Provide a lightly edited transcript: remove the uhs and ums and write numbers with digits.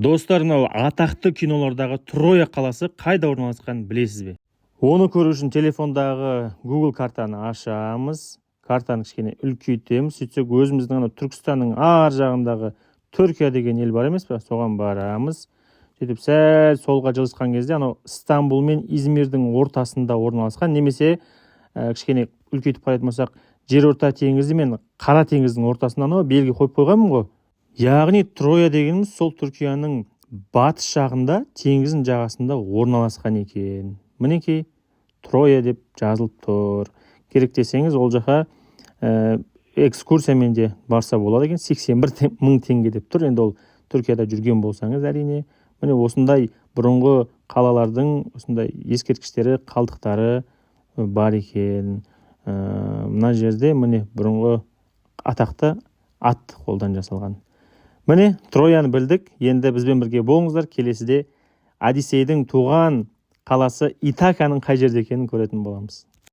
Достар, мынау атақты кинолардағы Троя қаласы қайда орналасқанын білесіз бе? Оны көру үшін телефондағы Google картаны ашамыз. Картаны кішкене үлкейтеміз. Сөйтсек өзіміздің Түркістанның ар жағындағы Түркия деген ел бар емес пе? Соған барамыз. Сөйтіп сәл солға жылысқан кезде Стамбул мен Измирдің ортасында орналасқан, немесе кішкене үлкейтіп қарайтын болсақ, Жерорта теңізі мен Қара теңіздің ортасында белгі қойып қойғанмын ғой. Яғни Троя дегеніміз сол Түркияның батыс жағында, теңіздің жағасында орналасқан екен. Мінекей Троя деп жазылып тұр. Керек десеңіз, ол жаққа экскурсиямен де барса болады екен. 81 мың теңге деп тұр. Енді ол Түркияда жүрген болсаңыз, әрине. Міне осындай бұрынғы қалалардың осындай ескерткіштері, қалдықтары бар екен. Мына жерде міне бұрынғы атақты ат қолдан жасалған. Міне Трояны білдік. Енді бізбен бірге болыңыздар. Келесіде Одиссейдің туған қаласы Итаканың қай жерде екенін көретін боламыз.